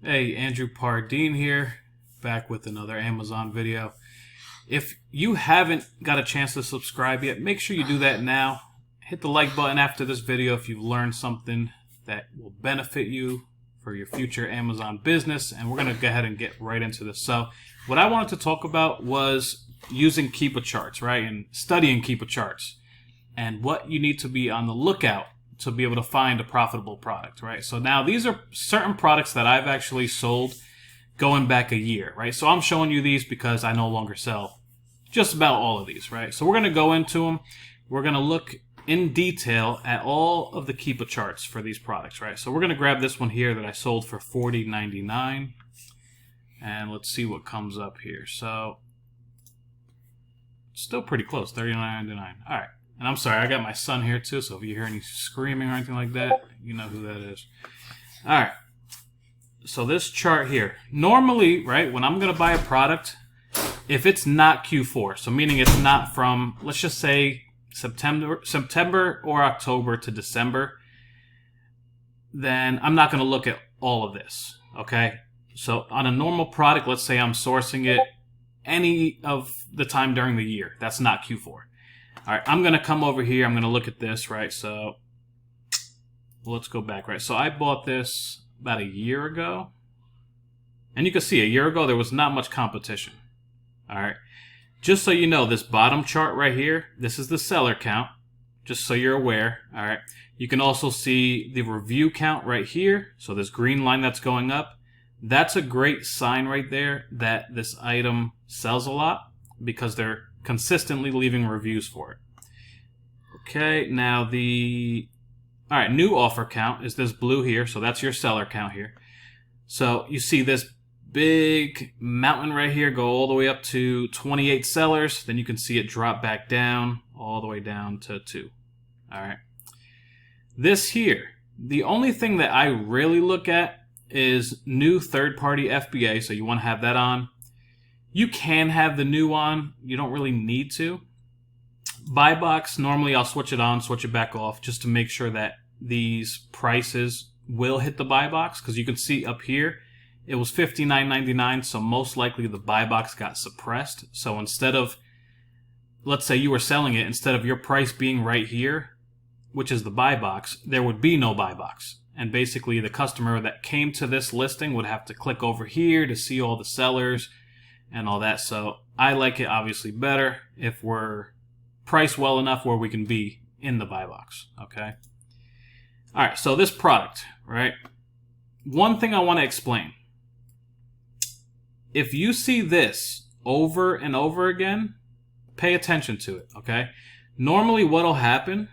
Hey, Andrew Pardine here, back with another Amazon video. If you haven't got a chance to subscribe yet, make sure you do that now. Hit the like button after this video if you've learned something that will benefit you for your future Amazon business. And we're going to go ahead and get right into this. So what I wanted to talk about was using Keepa charts, right? And studying Keepa charts and what you need to be on the lookout to be able to find a profitable product, right? So now these are certain products that I've actually sold going back a year, right? So I'm showing you these because I no longer sell just about all of these, right? So we're going to go into them. We're going to look in detail at all of the Keepa charts for these products, right? So we're going to grab this one here that I sold for $40.99, and let's see what comes up here. So still pretty close, $39.99. All right. And I'm sorry, I got my son here too, so if you hear any screaming or anything like that, you know who that is. All right. So this chart here, normally, right, when I'm going to buy a product, if it's not Q4, so meaning it's not from, let's just say, September or October to December, then I'm not going to look at all of this, okay? So on a normal product, let's say I'm sourcing it any of the time during the year. That's not Q4. All right, I'm going to come over here. I'm going to look at this, right? So let's go back, right? So I bought this about a year ago. And you can see a year ago, there was not much competition. All right. Just so you know, this bottom chart right here, this is the seller count, just so you're aware. All right. You can also see the review count right here. So this green line that's going up, that's a great sign right there that this item sells a lot because they're consistently leaving reviews for it. Okay, now all right, new offer count is this blue here, so that's your seller count here. So you see this big mountain right here go all the way up to 28 sellers, then you can see it drop back down all the way down to 2. All right. This here, the only thing that I really look at is new third-party FBA, so you want to have that on. You can have the new on. You don't really need to. Buy box, normally I'll switch it on, switch it back off, just to make sure that these prices will hit the buy box. Because you can see up here, it was $59.99, so most likely the buy box got suppressed. So instead of, let's say you were selling it, instead of your price being right here, which is the buy box, there would be no buy box. And basically the customer that came to this listing would have to click over here to see all the sellers and all that. So I like it obviously better if we're priced well enough where we can be in the buy box, okay? All right, so this product, right? One thing I want to explain. If you see this over and over again, pay attention to it, okay? Normally what'll happen,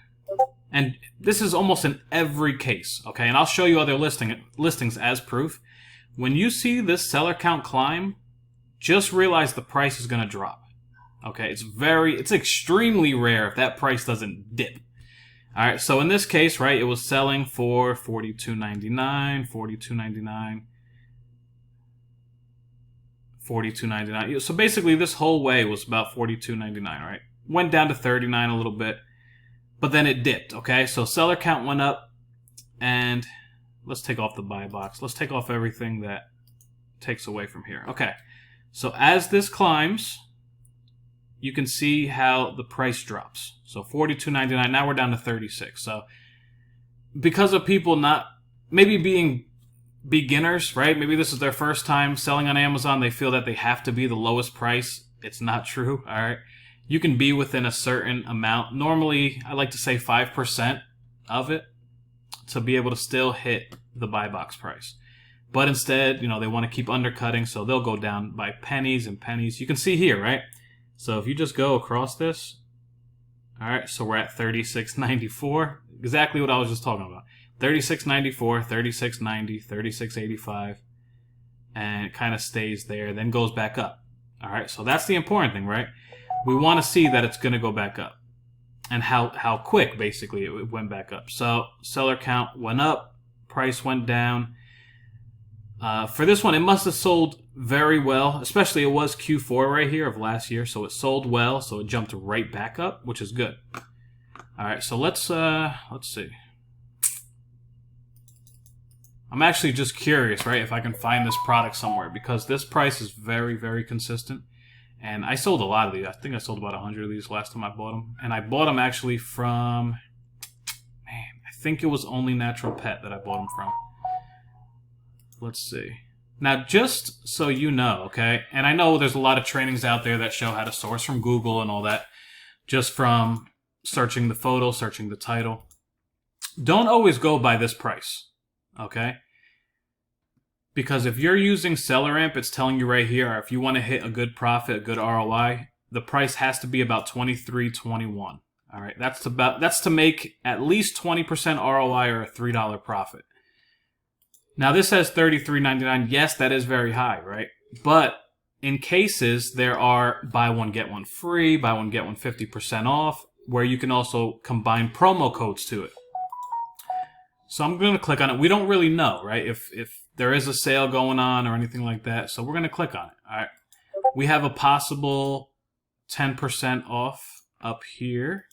and this is almost in every case, okay? And I'll show you other listings as proof. When you see this seller count climb, just realize the price is going to drop. Okay, it's extremely rare if that price doesn't dip. All right, so in this case, right, it was selling for $42.99, $42.99, $42.99. So basically this whole way was about $42.99, right? Went down to $39 a little bit, but then it dipped, okay? So seller count went up, and let's take off the buy box. Let's take off everything that takes away from here. Okay. So as this climbs, you can see how the price drops. So $42.99, now we're down to $36. So because of people not maybe being beginners, right? Maybe this is their first time selling on Amazon. They feel that they have to be the lowest price. It's not true, all right? You can be within a certain amount. Normally, I like to say 5% of it to be able to still hit the buy box price. But instead, you know, they want to keep undercutting, so they'll go down by pennies and pennies. You can see here, right? So if you just go across this, all right, so we're at $36.94, exactly what I was just talking about. $36.94, $36.90, $36.85, and it kind of stays there, then goes back up. All right, so that's the important thing, right? We want to see that it's going to go back up and how quick, basically, it went back up. So seller count went up, price went down. For this one, it must have sold very well, especially it was Q4 right here of last year, so it sold well, so it jumped right back up, which is good. All right, so let's see. I'm actually just curious, right, if I can find this product somewhere, because this price is very, very consistent. And I sold a lot of these. I think I sold about 100 of these last time I bought them. And I bought them actually from, man, I think it was only Natural Pet that I bought them from. Let's see. Now, just so you know, okay, and I know there's a lot of trainings out there that show how to source from Google and all that, just from searching the photo, searching the title. Don't always go by this price, okay? Because if you're using SellerAmp, it's telling you right here, if you want to hit a good profit, a good ROI, the price has to be about $23.21. All right, that's to make at least 20% ROI or a $3 profit. Now this says $33.99. Yes, that is very high, right? But in cases there are buy one get one free, buy one get one 50% off, where you can also combine promo codes to it. So I'm going to click on it. We don't really know, right, if there is a sale going on or anything like that. So we're going to click on it. All right. We have a possible 10% off up here.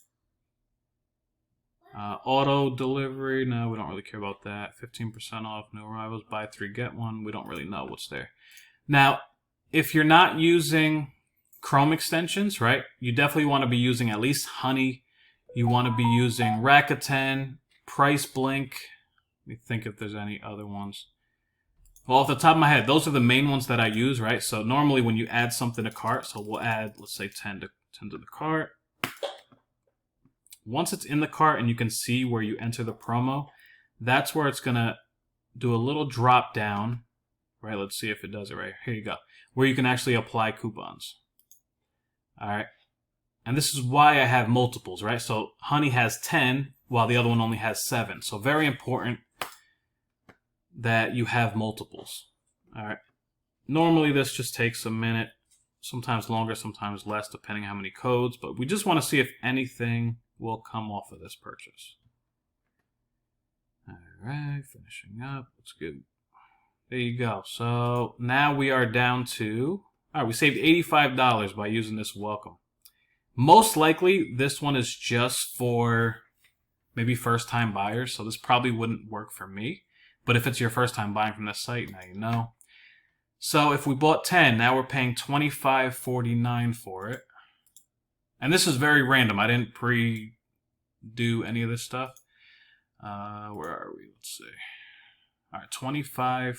Auto delivery. No, we don't really care about that. 15% off. New arrivals. Buy three, get one. We don't really know what's there. Now, if you're not using Chrome extensions, right, you definitely want to be using at least Honey. You want to be using Rakuten, Price Blink. Let me think if there's any other ones. Well, off the top of my head, those are the main ones that I use, right? So normally when you add something to cart, so we'll add, let's say 10 to the cart. Once it's in the cart and you can see where you enter the promo, that's where it's going to do a little drop down, right? Let's see if it does it right. Here you go. Where you can actually apply coupons. All right. And this is why I have multiples, right? So Honey has 10 while the other one only has 7. So very important that you have multiples. All right. Normally this just takes a minute, sometimes longer, sometimes less, depending on how many codes. But we just want to see if anything will come off of this purchase. All right, finishing up. Let's go. There you go. So now we are down to, all right, we saved $85 by using this welcome. Most likely this one is just for maybe first-time buyers, so this probably wouldn't work for me. But if it's your first time buying from this site, now you know. So if we bought 10, now we're paying $25.49 for it. And this is very random. I didn't pre-do any of this stuff. Where are we? Let's see. All right, $25.49.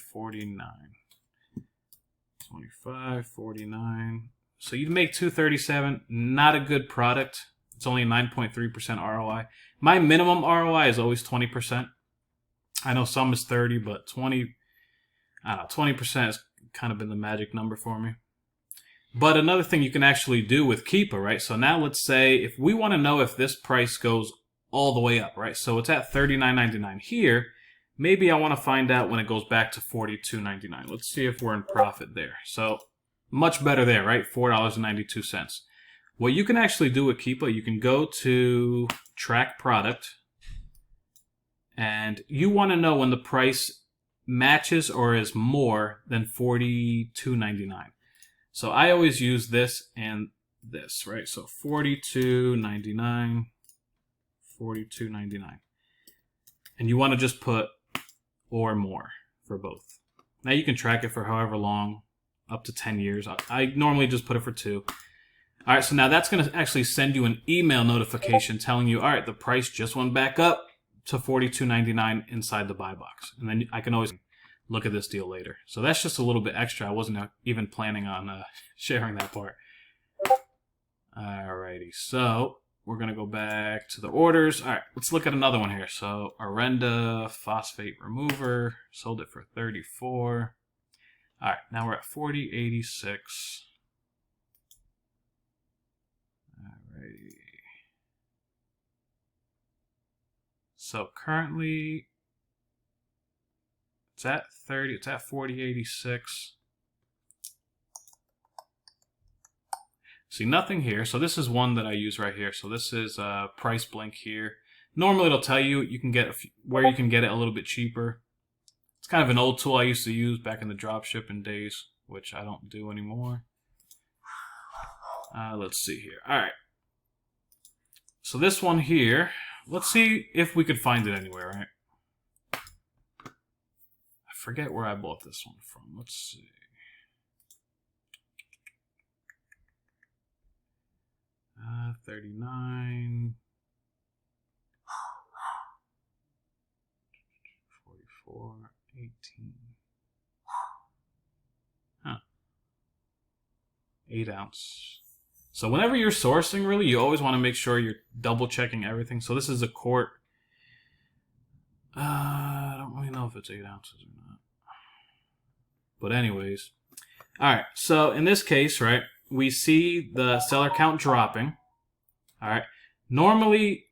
$25.49. So you'd make $237. Not a good product. It's only a 9.3% ROI. My minimum ROI is always 20%. I know some is 30, but 20, I don't know, 20% has kind of been the magic number for me. But another thing you can actually do with Keepa, right? So now let's say if we want to know if this price goes all the way up, right? So it's at $39.99 here. Maybe I want to find out when it goes back to $42.99. Let's see if we're in profit there. So much better there, right? $4.92. What you can actually do with Keepa, you can go to track product, and you want to know when the price matches or is more than $42.99. So I always use this and this, right? So $42.99, $42.99. And you want to just put or more for both. Now you can track it for however long, up to 10 years. I normally just put it for 2. All right, so now that's going to actually send you an email notification telling you, all right, the price just went back up to $42.99 inside the buy box. And then I can always look at this deal later. So that's just a little bit extra. I wasn't even planning on sharing that part. Alrighty, so we're going to go back to the orders. All right, let's look at another one here. So Arenda phosphate remover, sold it for $34. All right, now we're at $40.86. Alrighty. So currently it's at 30, it's at 40.86. See, nothing here. So this is one that I use right here. So this is Price Blink here. Normally it'll tell you you can get where you can get it a little bit cheaper. It's kind of an old tool I used to use back in the drop shipping days, which I don't do anymore. Let's see here. All right. So this one here, let's see if we could find it anywhere, right? forget where I bought this one from. Let's see. Uh, 39. 44. 18. Huh. 8 ounce. So whenever you're sourcing, really, you always want to make sure you're double checking everything. So this is a quart. I don't really know if it's 8 ounces or not. But anyways. Alright, so in this case, right, we see the seller count dropping. Alright. Normally,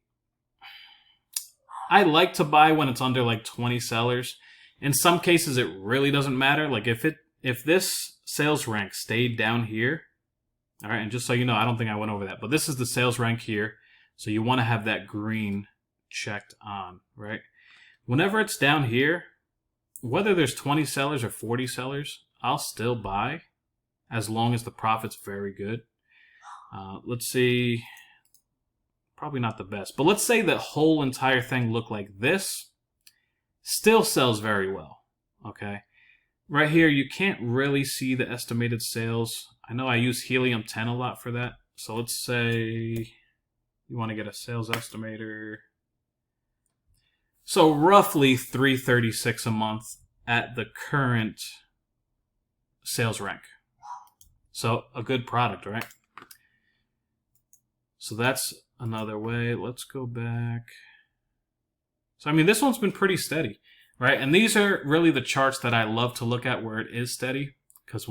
I like to buy when it's under like 20 sellers. In some cases, it really doesn't matter. Like if this sales rank stayed down here, all right, and just so you know, I don't think I went over that, but this is the sales rank here. So you want to have that green checked on, right? Whenever it's down here, whether there's 20 sellers or 40 sellers, I'll still buy as long as the profit's very good. Let's see. Probably not the best, but let's say the whole entire thing looked like this. Still sells very well, okay? Right here, you can't really see the estimated sales. I know I use Helium 10 a lot for that. So let's say you want to get a sales estimator. So roughly $336 a month at the current sales rank. So a good product, right? So that's another way. Let's go back. So, I mean, this one's been pretty steady, right? And these are really the charts that I love to look at where it is steady, because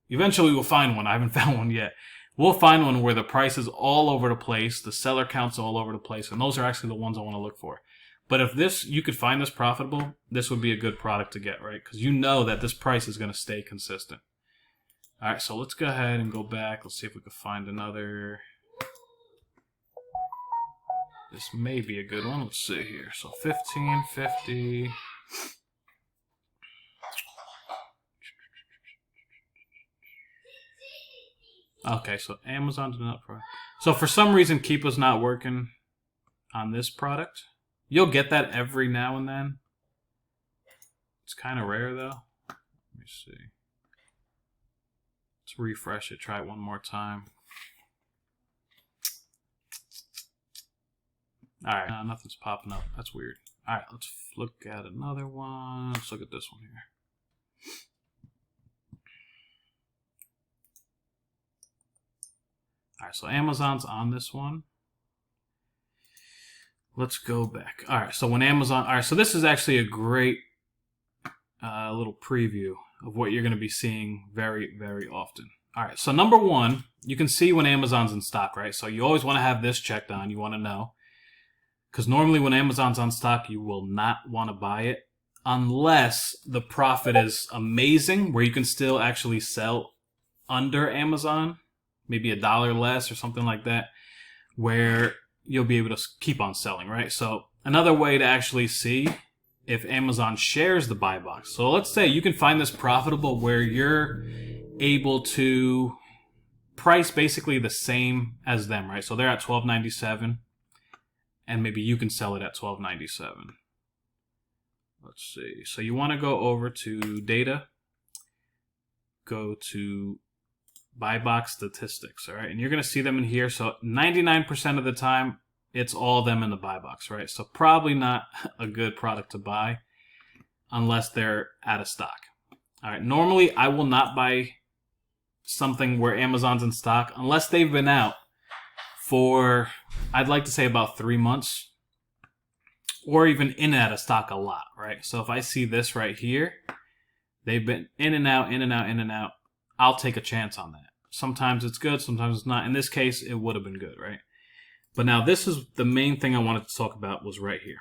eventually we'll find one. I haven't found one yet. We'll find one where the price is all over the place, the seller counts all over the place, and those are actually the ones I want to look for. But if you could find this profitable, this would be a good product to get, right? Because you know that this price is going to stay consistent. All right, so let's go ahead and go back. Let's see if we can find another. This may be a good one. Let's see here. So 1550. Okay, so Amazon did not. So for some reason, Keepa's not working on this product. You'll get that every now and then. It's kind of rare though. Let me see. Let's refresh it. Try it one more time. Alright, nothing's popping up. That's weird. Alright, let's look at another one. Let's look at this one here. Alright, so Amazon's on this one. Let's go back. Alright, so when Amazon... Alright, so this is actually a great little preview of what you're going to be seeing very, very often. Alright, so number one, you can see when Amazon's in stock, right? So you always want to have this checked on. You want to know. Because normally when Amazon's on stock, you will not want to buy it unless the profit is amazing, where you can still actually sell under Amazon, maybe $1 less or something like that, where you'll be able to keep on selling, right? So another way to actually see if Amazon shares the buy box. So let's say you can find this profitable where you're able to price basically the same as them, right? So they're at $12.97. And maybe you can sell it at $12.97. Let's see. So you want to go over to data. Go to buy box statistics, all right? And you're going to see them in here. So 99% of the time, it's all them in the buy box, right? So probably not a good product to buy unless they're out of stock. All right. Normally, I will not buy something where Amazon's in stock unless they've been out for, I'd like to say, about 3 months, or even in and out of stock a lot, right? So if I see this right here, they've been in and out, in and out, in and out, I'll take a chance on that. Sometimes it's good, sometimes it's not. In this case, it would have been good, right? But now this is the main thing I wanted to talk about was right here.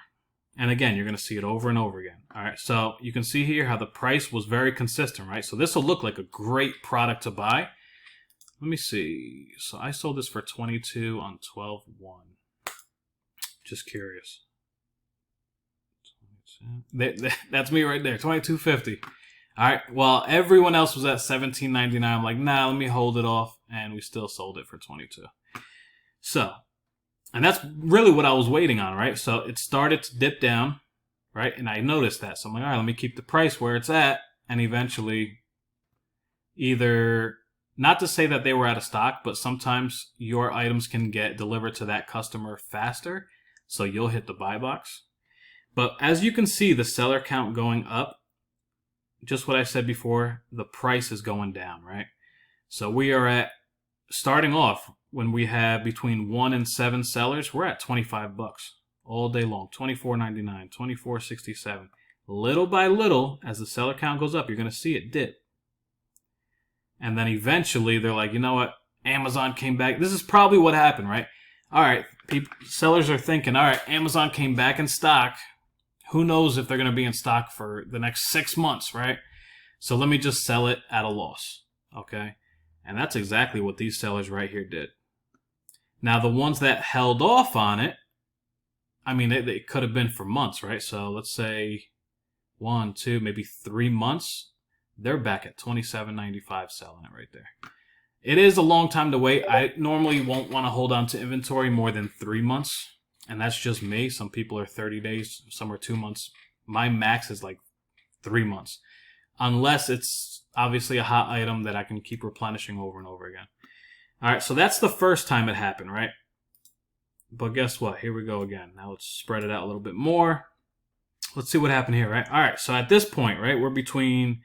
And again, you're going to see it over and over again. All right, so you can see here how the price was very consistent, right? So this will look like a great product to buy. Let me see. So I sold this for 22 on 12/1. Just curious. That's me right there. 22.50. All right. Well, everyone else was at 17.99. I'm like, nah, let me hold it off, and we still sold it for 22. So, and that's really what I was waiting on, right? So it started to dip down, right? And I noticed that. So I'm like, all right, let me keep the price where it's at. And eventually, either, not to say that they were out of stock, but sometimes your items can get delivered to that customer faster. So you'll hit the buy box. But as you can see, the seller count going up, just what I said before, the price is going down, right? So we are at, starting off, when we have between 1 and 7 sellers, we're at $25 all day long. $24.99, $24.67. Little by little, as the seller count goes up, you're going to see it dip. And then eventually they're like, you know what? Amazon came back. This is probably what happened, right? All right, sellers are thinking, all right, Amazon came back in stock. Who knows if they're going to be in stock for the next 6 months, right? So let me just sell it at a loss, okay? And that's exactly what these sellers right here did. Now, the ones that held off on it, I mean, it could have been for months, right? So let's say 1, 2, maybe 3 months. They're back at $27.95 selling it right there. It is a long time to wait. I normally won't want to hold on to inventory more than 3 months. And that's just me. Some people are 30 days, some are 2 months. My max is like 3 months. Unless it's obviously a hot item that I can keep replenishing over and over again. All right, so that's the first time it happened, right? But guess what? Here we go again. Now let's spread it out a little bit more. Let's see what happened here, right? All right, so at this point, right, we're between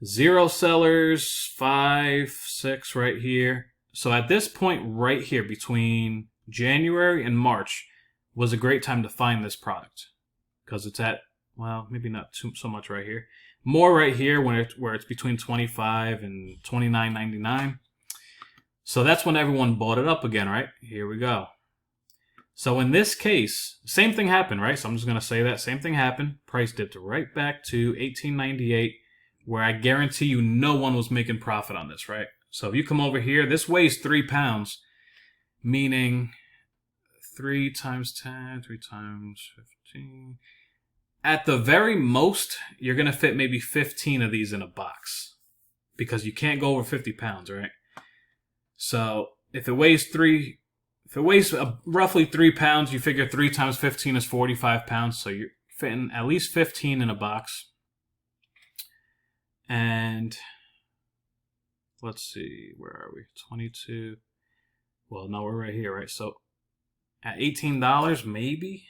0 sellers, 5, 6 right here. So at this point right here, between January and March, was a great time to find this product. Because it's at, well, maybe not so much right here. More right here where it's between $25 and $29.99. So that's when everyone bought it up again, right? Here we go. So in this case, same thing happened, right? So I'm just going to say that. Same thing happened. Price dipped right back to $18.98, where I guarantee you no one was making profit on this, right? So if you come over here, this weighs 3 pounds, meaning 3 times 10, 3 times 15. At the very most, you're going to fit maybe 15 of these in a box because you can't go over 50 pounds, right? So if it weighs roughly 3 pounds, you figure 3 times 15 is 45 pounds. So you're fitting at least 15 in a box. And let's see, where are we? 22. Well, no, we're right here, right? So at $18, maybe.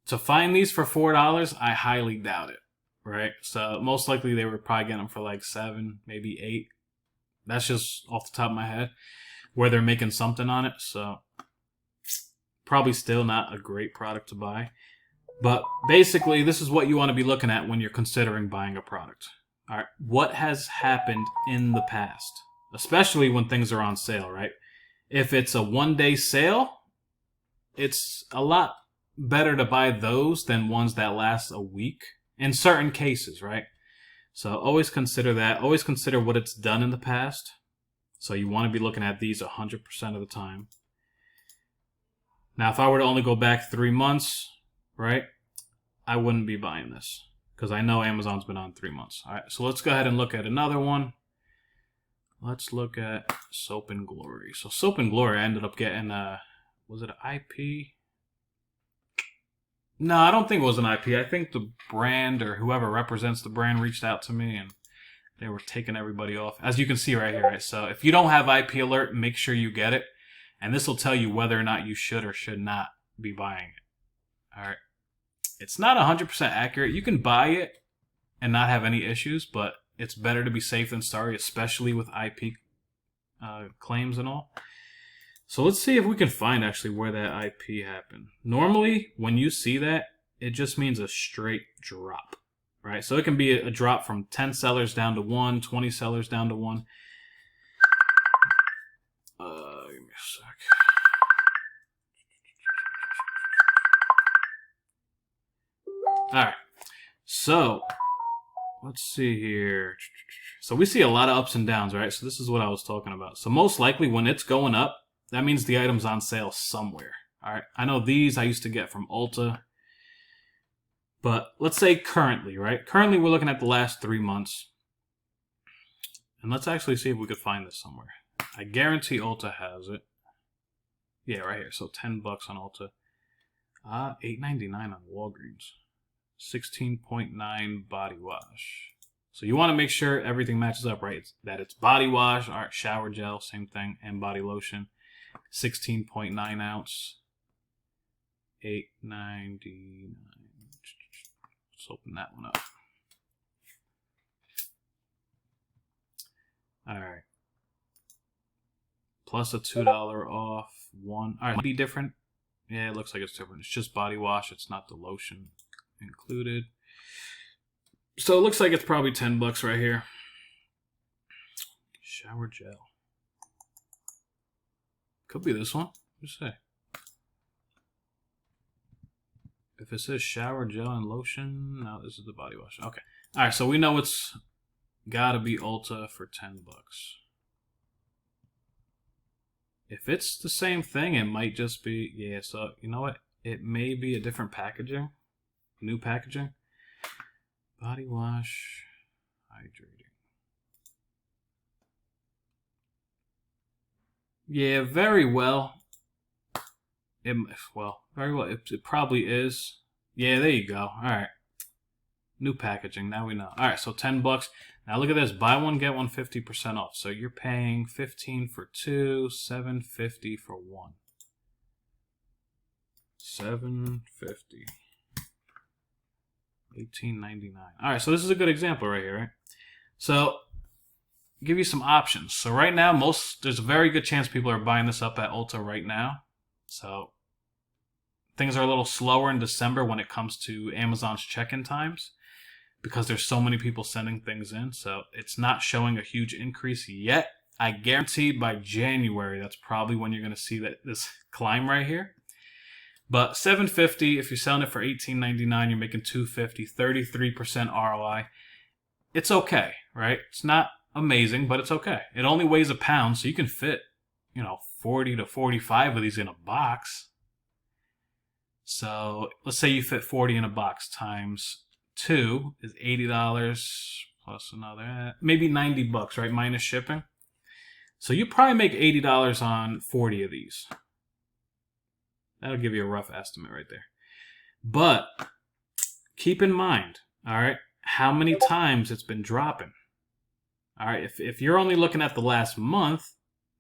To find these for $4, I highly doubt it, right? So most likely they were probably getting them for like 7, maybe 8. That's just off the top of my head, where they're making something on it. So probably still not a great product to buy. But basically, this is what you want to be looking at when you're considering buying a product. All right, what has happened in the past, especially when things are on sale, right? If it's a one-day sale, it's a lot better to buy those than ones that last a week in certain cases, right? So always consider that. Always consider what it's done in the past. So you want to be looking at these 100% of the time. Now, if I were to only go back 3 months, right, I wouldn't be buying this because I know Amazon's been on 3 months. All right, so let's go ahead and look at another one. Let's look at Soap and Glory. So Soap and Glory, I ended up getting, was it an IP? No, I don't think it was an IP. I think the brand or whoever represents the brand reached out to me and they were taking everybody off. As you can see right here, right? So if you don't have IP alert, make sure you get it. And this will tell you whether or not you should or should not be buying it. All right. It's not 100% accurate. You can buy it and not have any issues, but it's better to be safe than sorry, especially with IP claims and all. So let's see if we can find actually where that IP happened. Normally, when you see that, it just means a straight drop, right? So it can be a drop from 10 sellers down to 1, 20 sellers down to 1. Give me a sec. All right, so let's see here. So we see a lot of ups and downs, right? So this is what I was talking about. So most likely when it's going up, that means the item's on sale somewhere. All right, I know these I used to get from Ulta. But let's say currently, right? Currently we're looking at the last 3 months. And let's actually see if we could find this somewhere. I guarantee Ulta has it. Yeah, right here. So $10 on Ulta. $8.99 on Walgreens. 16.9 body wash. So you want to make sure everything matches up, right? That it's body wash, all right, shower gel, same thing, and body lotion. 16.9 ounce. $8.99. Let's open that one up. All right. Plus a $2 off one. All right, might be different. Yeah, it looks like it's different. It's just body wash. It's not the lotion included. So it looks like it's probably $10 right here. Shower gel. Could be this one. Just say. If it says shower gel and lotion, no, this is the body wash. Okay. All right, so we know it's got to be Ulta for $10. If it's the same thing, it might just be, yeah, so you know what? It may be a different packaging, new packaging. Body wash, hydrating. Yeah, very well. Very well. It probably is. Yeah, there you go. All right. New packaging. Now we know. All right, so $10. Now look at this. Buy one, get one 50% off. So you're paying $15 for two, $7.50 for one. $7.50. $18.99. All right, so this is a good example right here, right? So give you some options. So right now, there's a very good chance people are buying this up at Ulta right now. So things are a little slower in December when it comes to Amazon's check-in times because there's so many people sending things in. So it's not showing a huge increase yet. I guarantee by January, that's probably when you're going to see this climb right here. But $7.50, if you're selling it for $18.99, you're making $2.50, 33% ROI. It's okay, right? It's not amazing, but it's okay. It only weighs a pound, so you can fit, 40 to 45 of these in a box. So let's say you fit 40 in a box times 2 is $80 plus another, maybe $90, right? Minus shipping. So you probably make $80 on 40 of these. That'll give you a rough estimate right there. But keep in mind, all right, how many times it's been dropping. All right, if you're only looking at the last month,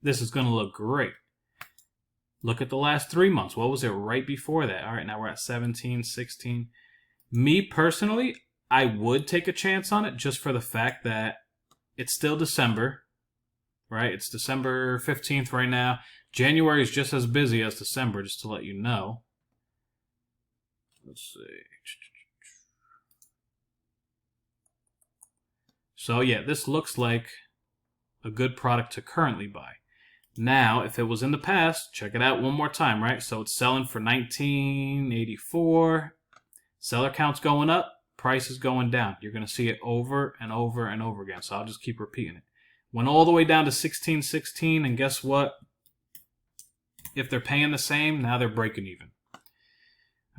this is going to look great. Look at the last 3 months. What was it right before that? All right, now we're at 17, 16. Me personally, I would take a chance on it just for the fact that it's still December, right? It's December 15th right now. January is just as busy as December, just to let you know. Let's see. So yeah, this looks like a good product to currently buy. Now, if it was in the past, check it out one more time, right? So it's selling for $19.84. Seller count's going up, price is going down. You're going to see it over and over and over again. So I'll just keep repeating it. Went all the way down to $16.16, and guess what? If they're paying the same, now they're breaking even.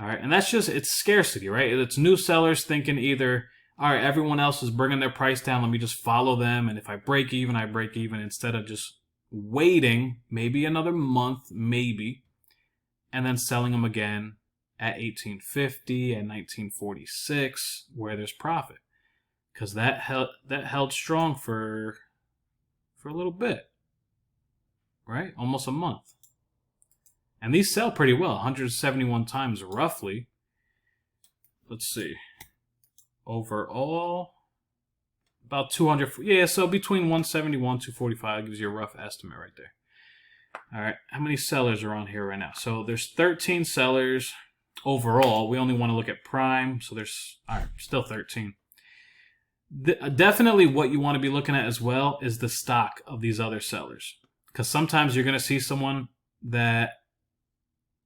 All right, and that's just, it's scarcity, right? It's new sellers thinking either, all right, everyone else is bringing their price down, let me just follow them, and if I break even, I break even, instead of just waiting maybe another month, maybe, and then selling them again at $18.50 and $19.46, where there's profit, because that held strong for a little bit, right? Almost a month. And these sell pretty well, 171 times roughly. Let's see. Overall, about 200. Yeah, so between 171 245 gives you a rough estimate right there. All right, how many sellers are on here right now? So there's 13 sellers overall. We only want to look at Prime, so there's, all right, still 13. Definitely what you want to be looking at as well is the stock of these other sellers. Because sometimes you're going to see someone that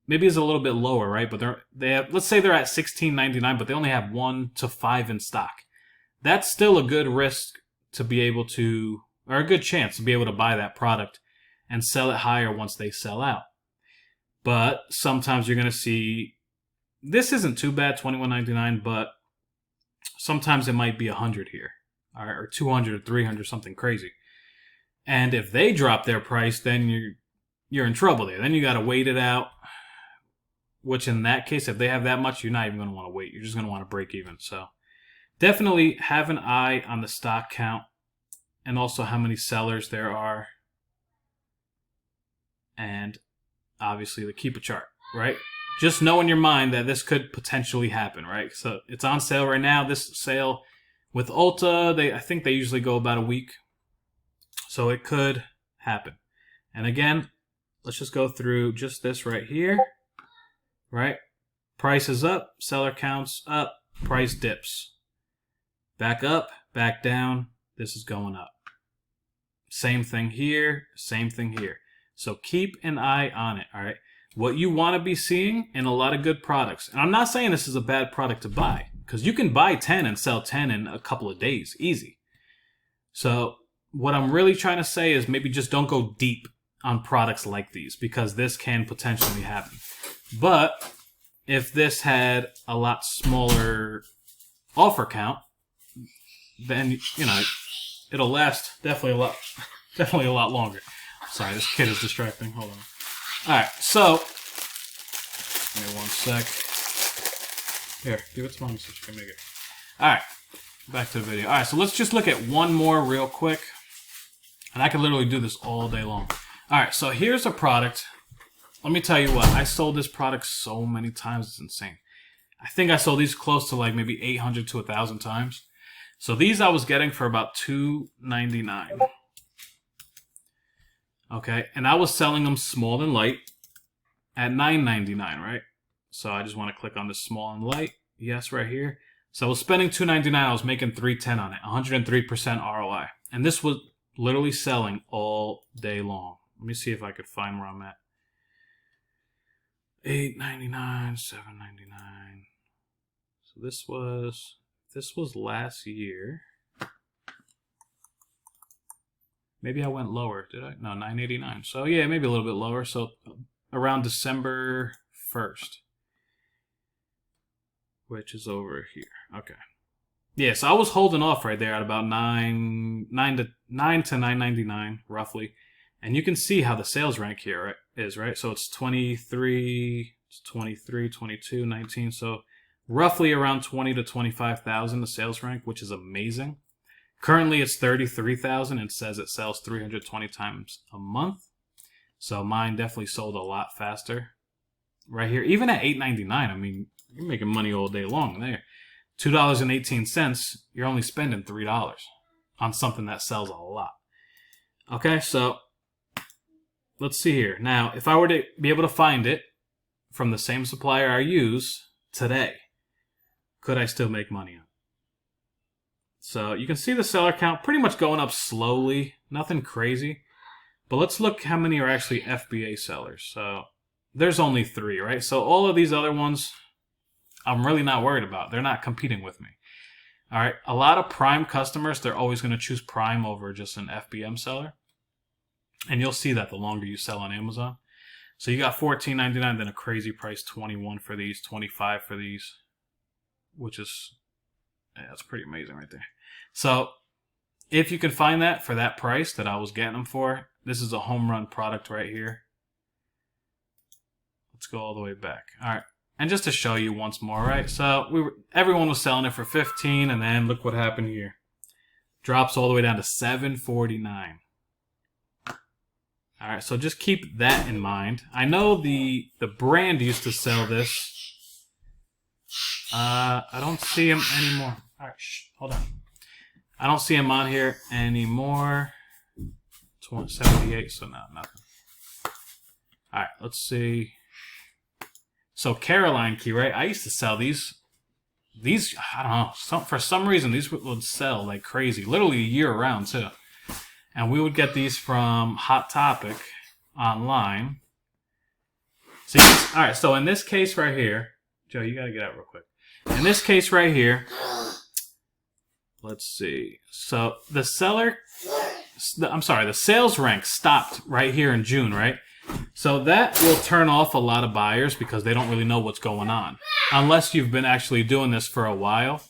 maybe is a little bit lower, right? But they have, let's say they're at $16.99, but they only have 1 to 5 in stock. That's still a good risk to be able to, or a good chance to be able to buy that product and sell it higher once they sell out. But sometimes you're going to see, this isn't too bad, $21.99, but sometimes it might be 100 here, or 200 or 300, something crazy. And if they drop their price, then you're in trouble there. Then you got to wait it out. which in that case, if they have that much, you're not even going to want to wait. You're just going to want to break even. So definitely have an eye on the stock count and also how many sellers there are. And obviously the Keepa chart, right? Just know in your mind that this could potentially happen, right? So it's on sale right now. This sale with Ulta, I think they usually go about a week. So it could happen. And again, let's just go through just this right here, right? Price is up, seller counts up, price dips. Back up, back down, this is going up. Same thing here, same thing here. So keep an eye on it, all right? What you want to be seeing in a lot of good products, and I'm not saying this is a bad product to buy, because you can buy 10 and sell 10 in a couple of days, easy. So what I'm really trying to say is maybe just don't go deep on products like these, because this can potentially happen. But if this had a lot smaller offer count, then, you know, it'll last definitely a lot longer. Sorry, this kid is distracting. Hold on. All right, so give me 1 sec. Here, give it to Mommy so she can make it. All right, back to the video. All right, so let's just look at one more real quick, and I can literally do this all day long. All right, so here's a product. Let me tell you what, I sold this product so many times, it's insane. I think I sold these close to like maybe 800 to 1,000 times. So these I was getting for about $2.99. Okay, and I was selling them small and light at $9.99, right? So I just want to click on the small and light. Yes, right here. So I was spending $2.99. I was making $3.10 on it, 103% ROI. And this was literally selling all day long. Let me see if I could find where I'm at. $8.99, $7.99. So this was last year. Maybe I went lower, did I? No, $9.89. So yeah, maybe a little bit lower. So around December 1st, which is over here. Okay. Yeah, so I was holding off right there at about $9 to $9.99 roughly, and you can see how the sales rank here is, right? So it's 23, 22, 19. So roughly around 20 to 25,000 the sales rank, which is amazing. Currently, it's 33,000. It says it sells 320 times a month. So mine definitely sold a lot faster. Right here, even at $8.99, I mean, you're making money all day long there. $2.18, you're only spending $3 on something that sells a lot. Okay, so let's see here. Now, if I were to be able to find it from the same supplier I use today, could I still make money on it? So you can see the seller count pretty much going up slowly, nothing crazy. But let's look how many are actually FBA sellers. So there's only 3, right? So all of these other ones, I'm really not worried about. They're not competing with me. All right, a lot of Prime customers, they're always going to choose Prime over just an FBM seller. And you'll see that the longer you sell on Amazon. So you got $14.99, then a crazy price, $21 for these, $25 for these, which is, yeah, that's pretty amazing right there. So if you can find that for that price that I was getting them for, this is a home run product right here. Let's go all the way back. All right. And just to show you once more, right? So everyone was selling it for $15, and then look what happened here. Drops all the way down to $7.49. All right, so just keep that in mind. I know the brand used to sell this. I don't see him anymore. All right, hold on. I don't see him on here anymore. 78, so no, nothing. All right, let's see. So Caroline key, right? I used to sell these. I don't know. For some reason, these would sell like crazy. Literally year round, too. And we would get these from Hot Topic online. See, all right, so in this case right here, Joe, you got to get out real quick. In this case right here, let's see. So the sales rank stopped right here in June, right? So that will turn off a lot of buyers because they don't really know what's going on. Unless you've been actually doing this for a while.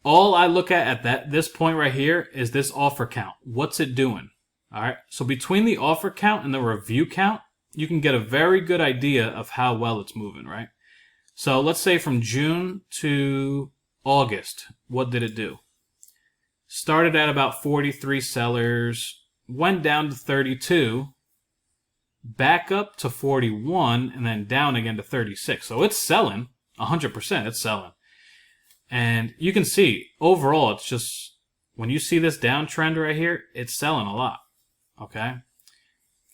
All I look at this point right here is this offer count. What's it doing? All right. So between the offer count and the review count, you can get a very good idea of how well it's moving, right? So let's say from June to August, what did it do? Started at about 43 sellers, went down to 32, back up to 41, and then down again to 36. So it's selling, 100% it's selling. And you can see, overall, it's just, when you see this downtrend right here, it's selling a lot, okay?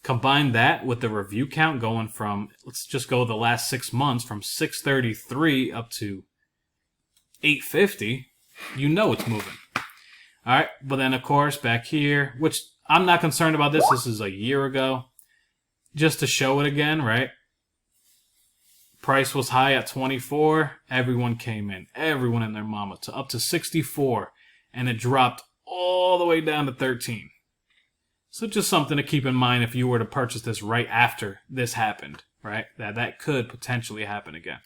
Combine that with the review count going from, let's just go the last 6 months, from 633 up to 850, you know it's moving. All right, but then, of course, back here, which I'm not concerned about this. This is a year ago. Just to show it again, right? Price was high at 24. Everyone came in. Everyone and their mama to up to 64. And it dropped all the way down to 13. So just something to keep in mind if you were to purchase this right after this happened, right? That could potentially happen again.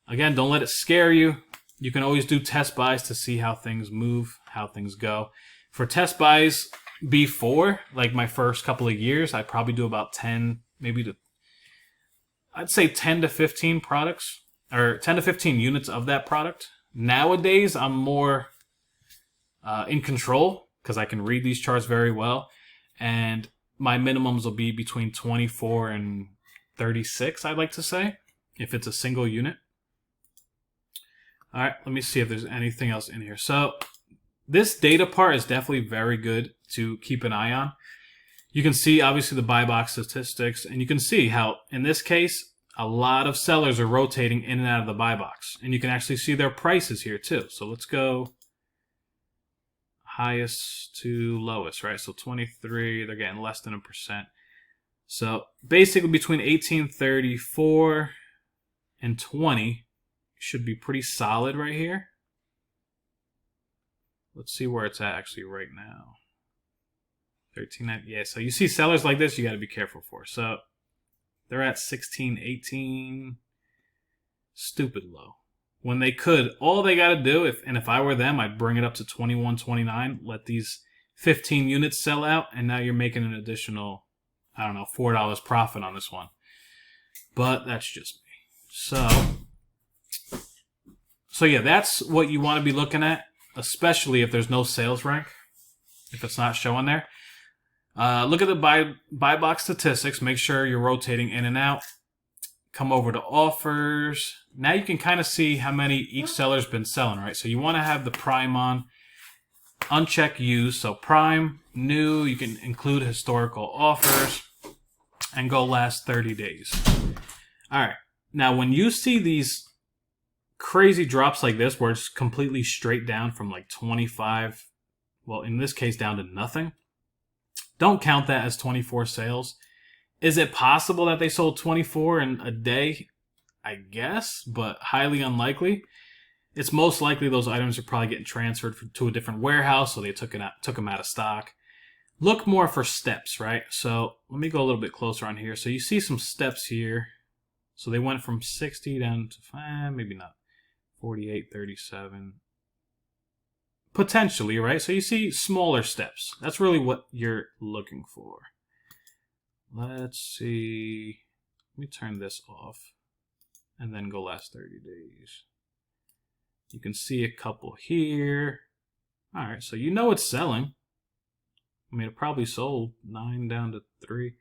Again, don't let it scare you. You can always do test buys to see how things move, how things go. For test buys before, like my first couple of years, I'd probably do about 10, I'd say 10 to 15 products, or 10 to 15 units of that product. Nowadays, I'm more in control because I can read these charts very well. And my minimums will be between 24 and 36, I'd like to say, if it's a single unit. All right, let me see if there's anything else in here. So this data part is definitely very good to keep an eye on. You can see, obviously, the buy box statistics, and you can see how, in this case, a lot of sellers are rotating in and out of the buy box. And you can actually see their prices here, too. So let's go highest to lowest, right? So 23, they're getting less than 1%. So basically, between 1834 and 20 should be pretty solid right here. Let's see where it's at actually right now. 13, yeah, so you see sellers like this, you got to be careful for. So they're at 16, 18, stupid low. When they could, all they got to do, if I were them, I'd bring it up to 21, 29, let these 15 units sell out, and now you're making an additional, I don't know, $4 profit on this one. But that's just me. So yeah, that's what you want to be looking at, especially if there's no sales rank, if it's not showing there. Look at the buy box statistics. Make sure you're rotating in and out. Come over to offers. Now you can kind of see how many each seller's been selling, right? So you want to have the prime on. Uncheck use. So prime, new. You can include historical offers. And go last 30 days. All right. Now when you see these crazy drops like this, where it's completely straight down from like 25, well, in this case, down to nothing, don't count that as 24 sales. Is it possible that they sold 24 in a day? I guess, but highly unlikely. It's most likely those items are probably getting transferred to a different warehouse, so they took them out of stock. Look more for steps, right? So let me go a little bit closer on here. So you see some steps here. So they went from 60 down to, maybe not, 48, 37. Potentially, right? So you see smaller steps. That's really what you're looking for. Let's see. Let me turn this off and then go last 30 days. You can see a couple here. All right, so you know it's selling. I mean, it probably sold 9 down to 3.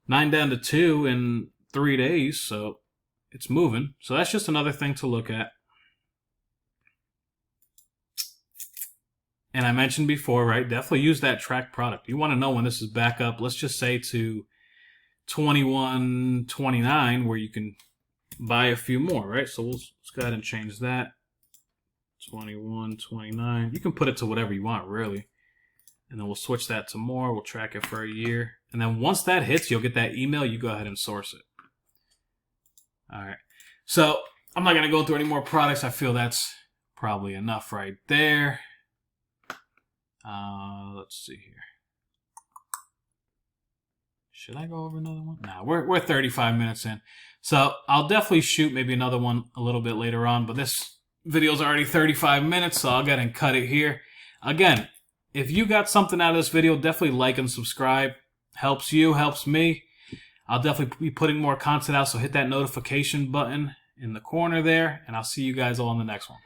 9 down to 2 in 3 days, so it's moving. So that's just another thing to look at. And I mentioned before, right, definitely use that track product. You want to know when this is back up, let's just say to 21, 29, where you can buy a few more, right? So let's go ahead and change that. 21, 29. You can put it to whatever you want, really. And then we'll switch that to more. We'll track it for a year. And then once that hits, you'll get that email. You go ahead and source it. All right. So I'm not going to go through any more products. I feel that's probably enough right there. Let's see here. Should I go over another one? Nah, we're 35 minutes in. So I'll definitely shoot maybe another one a little bit later on. But this video's already 35 minutes, so I'll go ahead and cut it here. Again, if you got something out of this video, definitely like and subscribe. Helps you, helps me. I'll definitely be putting more content out, so hit that notification button in the corner there, and I'll see you guys all in the next one.